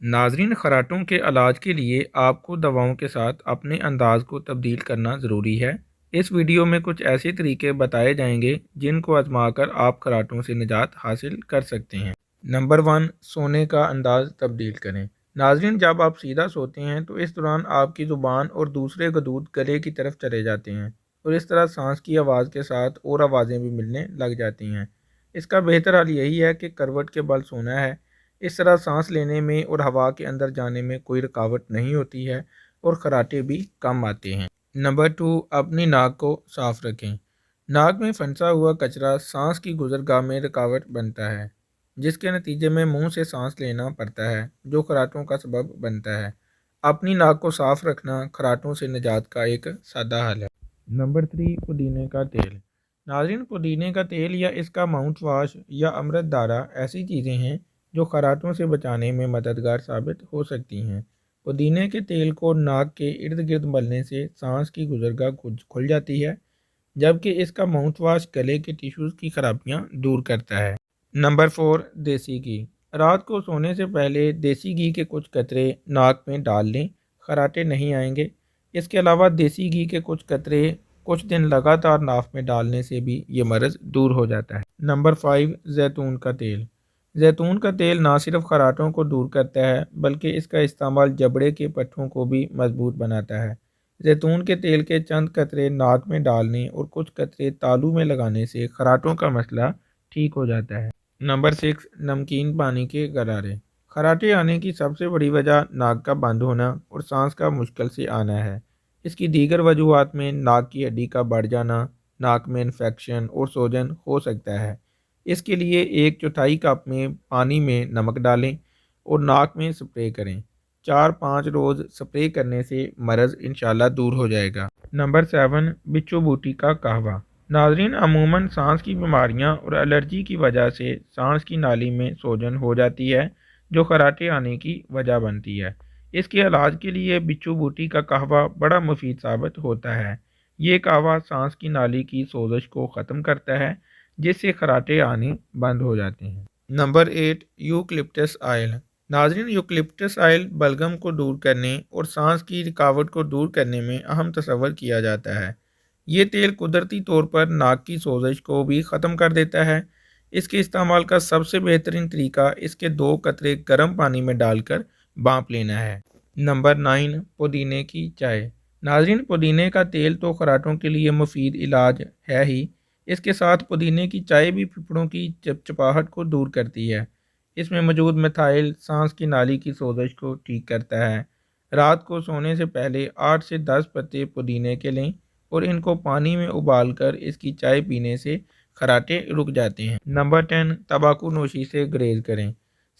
ناظرین، خراٹوں کے علاج کے لیے آپ کو دواؤں کے ساتھ اپنے انداز کو تبدیل کرنا ضروری ہے۔ اس ویڈیو میں کچھ ایسے طریقے بتائے جائیں گے جن کو آزما کر آپ خراٹوں سے نجات حاصل کر سکتے ہیں۔ نمبر 1، سونے کا انداز تبدیل کریں۔ ناظرین، جب آپ سیدھا سوتے ہیں تو اس دوران آپ کی زبان اور دوسرے غدود گلے کی طرف چلے جاتے ہیں اور اس طرح سانس کی آواز کے ساتھ اور آوازیں بھی ملنے لگ جاتی ہیں۔ اس کا بہتر حل یہی ہے کہ کروٹ کے بل سونا ہے۔ اس طرح سانس لینے میں اور ہوا کے اندر جانے میں کوئی رکاوٹ نہیں ہوتی ہے اور خراٹے بھی کم آتے ہیں۔ نمبر 2، اپنی ناک کو صاف رکھیں۔ ناک میں پھنسا ہوا کچرا سانس کی گزرگاہ میں رکاوٹ بنتا ہے، جس کے نتیجے میں منہ سے سانس لینا پڑتا ہے، جو خراٹوں کا سبب بنتا ہے۔ اپنی ناک کو صاف رکھنا خراٹوں سے نجات کا ایک سادہ حل ہے۔ نمبر 3، پودینے کا تیل۔ ناظرین، پودینے کا تیل یا اس کا ماؤتھ واش یا امرت دھارا ایسی چیزیں ہیں جو خراٹوں سے بچانے میں مددگار ثابت ہو سکتی ہیں۔ پودینے کے تیل کو ناک کے ارد گرد ملنے سے سانس کی گزرگاہ کھل جاتی ہے، جبکہ اس کا ماؤتھ واش گلے کے ٹیشوز کی خرابیاں دور کرتا ہے۔ نمبر 4، دیسی گھی۔ رات کو سونے سے پہلے دیسی گھی کے کچھ قطرے ناک میں ڈال لیں، خراٹے نہیں آئیں گے۔ اس کے علاوہ دیسی گھی کے کچھ قطرے کچھ دن لگاتار ناک میں ڈالنے سے بھی یہ مرض دور ہو جاتا ہے۔ نمبر 5، زیتون کا تیل۔ زیتون کا تیل نہ صرف خراٹوں کو دور کرتا ہے بلکہ اس کا استعمال جبڑے کے پٹھوں کو بھی مضبوط بناتا ہے۔ زیتون کے تیل کے چند قطرے ناک میں ڈالنے اور کچھ قطرے تالو میں لگانے سے خراٹوں کا مسئلہ ٹھیک ہو جاتا ہے۔ نمبر 6، نمکین پانی کے غرارے۔ خراٹے آنے کی سب سے بڑی وجہ ناک کا بند ہونا اور سانس کا مشکل سے آنا ہے۔ اس کی دیگر وجوہات میں ناک کی ہڈی کا بڑھ جانا، ناک میں انفیکشن اور سوجن ہو سکتا ہے۔ اس کے لیے 1/4 کپ میں پانی میں نمک ڈالیں اور ناک میں سپرے کریں۔ 4-5 روز سپرے کرنے سے مرض انشاءاللہ دور ہو جائے گا۔ نمبر 7، بچو بوٹی کا قہوہ۔ ناظرین، عموماً سانس کی بیماریاں اور الرجی کی وجہ سے سانس کی نالی میں سوجن ہو جاتی ہے، جو خراٹے آنے کی وجہ بنتی ہے۔ اس کے علاج کے لیے بچو بوٹی کا قہوہ بڑا مفید ثابت ہوتا ہے۔ یہ قہوہ سانس کی نالی کی سوزش کو ختم کرتا ہے، جس سے خراٹے آنے بند ہو جاتے ہیں۔ Number 8، eucalyptus oil. ناظرین، یوکلپٹس آئل بلغم کو دور کرنے اور سانس کی رکاوٹ کو دور کرنے میں اہم تصور کیا جاتا ہے۔ یہ تیل قدرتی طور پر ناک کی سوزش کو بھی ختم کر دیتا ہے۔ اس کے استعمال کا سب سے بہترین طریقہ اس کے 2 قطرے گرم پانی میں ڈال کر بھاپ لینا ہے۔ نمبر 9، پودینے کی چائے۔ ناظرین، پودینے کا تیل تو خراٹوں کے لیے مفید علاج ہے ہی، اس کے ساتھ پودینے کی چائے بھی پھیپھڑوں کی چپچپاہٹ کو دور کرتی ہے۔ اس میں موجود میتھائل سانس کی نالی کی سوزش کو ٹھیک کرتا ہے۔ رات کو سونے سے پہلے 8 سے 10 پتے پودینے کے لیں اور ان کو پانی میں ابال کر اس کی چائے پینے سے خراٹے رک جاتے ہیں۔ نمبر 10، تمباکو نوشی سے گریز کریں۔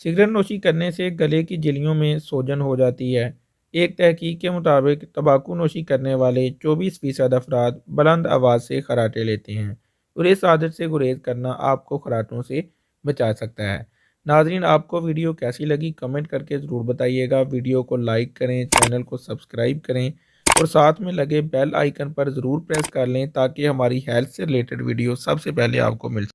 سگریٹ نوشی کرنے سے گلے کی جھلیوں میں سوجن ہو جاتی ہے۔ ایک تحقیق کے مطابق تمباکو نوشی کرنے والے 24% افراد بلند آواز سے خراٹے لیتے ہیں، اور اس عادت سے گریز کرنا آپ کو خراٹوں سے بچا سکتا ہے۔ ناظرین، آپ کو ویڈیو کیسی لگی کمنٹ کر کے ضرور بتائیے گا۔ ویڈیو کو لائک کریں، چینل کو سبسکرائب کریں اور ساتھ میں لگے بیل آئیکن پر ضرور پریس کر لیں تاکہ ہماری ہیلتھ سے ریلیٹڈ ویڈیو سب سے پہلے آپ کو مل سکے۔